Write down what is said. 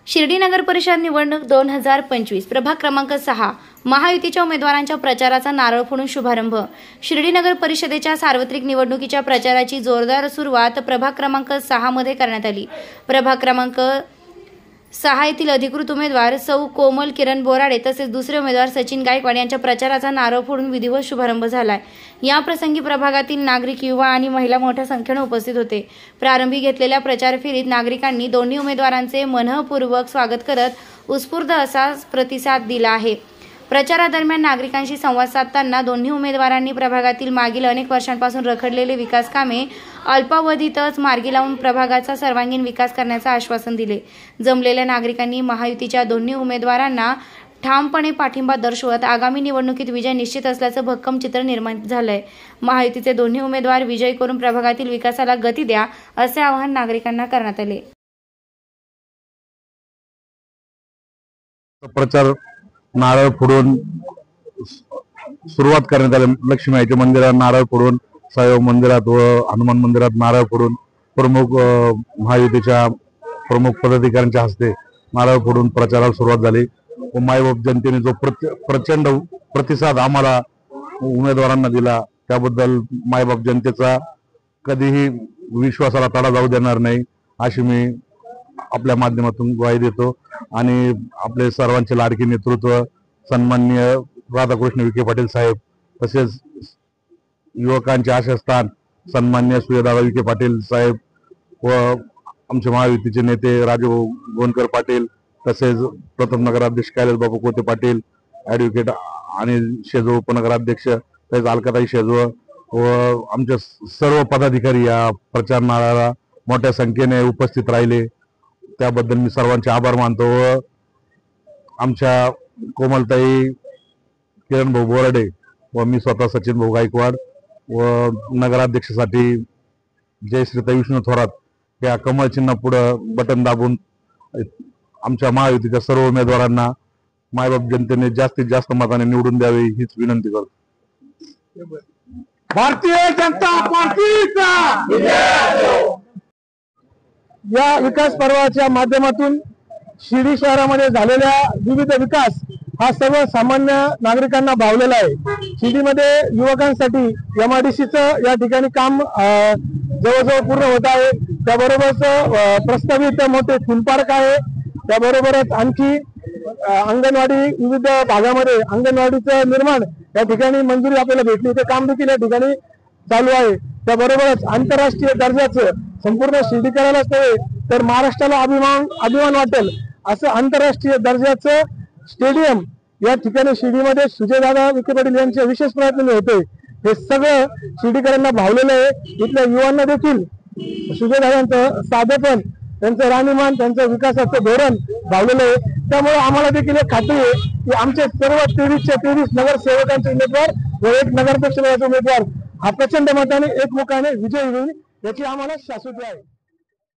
शिर्डी नगर परिषद निवडणूक 2025 प्रभाग क्रमांक 6 महायुतीच्या उमेदवारांच्या प्रचाराचा नारळ फोडून शुभारंभ। शिर्डी नगर परिषदेच्या सार्वत्रिक निवडणुकीच्या प्रचाराची जोरदार सुरुवात प्रभाग क्रमांक 6 मध्ये करण्यात आली। प्रभाग क्रमांक 6 येथील अधिकृत उमेदवार सौ कोमल किरण बोराडे तसेच दुसरे उमेदवार सचिन गायकवाड यांच्या प्रचाराचा नारळ फोडून विधिवत शुभारंभ झालाय। या प्रसंगी प्रभागातील नागरिक, युवा आणि महिला मोठ्या संख्येने उपस्थित होते। प्रारंभी घेतलेल्या प्रचार फेरीत नागरिकांनी दोन्ही उमेदवारांचे मनःपूर्वक स्वागत करत उत्स्फूर्त असा प्रतिसाद दिला आहे। प्रचारादरम्यान नागरिकांशी संवाद साधताना दोन्ही उमेदवारांनी प्रभागातील मागील अनेक वर्षांपासून रखडलेले विकास कामे अल्पावधीतच मार्गी लावून प्रभागाचा सर्वांगीण विकास करण्याचे आश्वासन दिले। जमलेल्या नागरिकांनी महायुतीच्या दोन्ही उमेदवारांना ठामपणे पाठिंबा दर्शवत आगामी निवडणुकीत विजय निश्चित असल्याचं भक्कम चित्र निर्माण झालंय। महायुतीचे दोन्ही उमेदवार विजयी करून प्रभागातील विकासाला गती द्या असे आवाहन नागरिकांना करण्यात आले। प्रचार नारळ फोडून सुरुवात करण्यात आली। लक्ष्मी आईच्या मंदिरात नारळ फोडून, साईबाबा मंदिरात व हनुमान मंदिरात नारळ फोडून प्रमुख महायुतीच्या प्रमुख पदाधिकाऱ्यांच्या हस्ते नारळ फोडून प्रचाराला सुरुवात झाली। व मायबाप जनतेने जो प्रचंड प्रतिसाद आम्हाला उमेदवारांना दिला त्याबद्दल मायबाप जनतेचा कधीही विश्वासाला तडा जाऊ देणार नाही अशी मी आपल्या माध्यमातून ग्वाही देतो। आणि आपले सर्वांचे लाडके नेतृत्व सन्माननीय राधाकृष्ण विखे पाटील साहेब, तसेच युवकांचे आशास्थान सन्माननीय सुजयदादा विखे पाटील साहेब व आमचे महायुतीचे नेते राजू गोंदकर पाटील, तसेच प्रथम नगराध्यक्ष कैलासबाबू कोते पाटील, ॲडव्होकेट आणि शेजो उपनगराध्यक्ष तसेच अलकाताई शेजो व आमच्या सर्व पदाधिकारी या प्रचाराला मोठ्या संख्येने उपस्थित राहिले त्याबद्दल मी सर्वांचे आभार मानतो। व आमच्या कोमलताई किरण भाऊ बोराडे व मी स्वतः सचिन भाऊ गायकवाड व नगराध्यक्षासाठी जयश्रीताई विष्णू थोरात या कमळ चिन्ह पुढे बटन दाबून आमच्या महायुतीच्या सर्व उमेदवारांना मायबाप जनतेने जास्तीत जास्त मताने निवडून द्यावे हीच विनंती करतो। भारतीय जनता पार्टीचा या विकास पर्वाच्या माध्यमातून शिर्डी शहरामध्ये झालेल्या विविध विकास हा सर्व सामान्य नागरिकांना भावलेला आहे। शिर्डीमध्ये युवकांसाठी MIDCचं या ठिकाणी काम जवळजवळ पूर्ण होत आहे। त्याबरोबरच प्रस्तावित मोठे थीम पार्क आहे। त्याबरोबरच आणखी अंगणवाडी विविध भागामध्ये अंगणवाडीचं निर्माण या ठिकाणी मंजुरी आपल्याला भेटली, ते काम देखील या ठिकाणी चालू आहे। त्याबरोबरच आंतरराष्ट्रीय दर्जाचं संपूर्ण शिर्डीकरालाच नव्हे तर महाराष्ट्राला अभिमान वाटेल असं आंतरराष्ट्रीय दर्जाचं स्टेडियम या ठिकाणी शिर्डीमध्ये सुजयदादा विखे पाटील यांच्या विशेष प्रयत्नाने होते। हे सगळं शिर्डीकरांना भावलेलं आहे। इथल्या युवांना देखील सुजयदादांचं साधेपण, त्यांचं राहणीमान, त्यांचं विकासाचं धोरण भावलेलं आहे। त्यामुळे आम्हाला देखील एक खात्री आहे की आमचे सर्व 23च्या 23 नगरसेवकांचे उमेदवार व एक नगराध्यक्ष उमेदवार हा प्रचंड मताने एकमुखाने विजयी होईल याची आम्हाला शाश्वती आहे।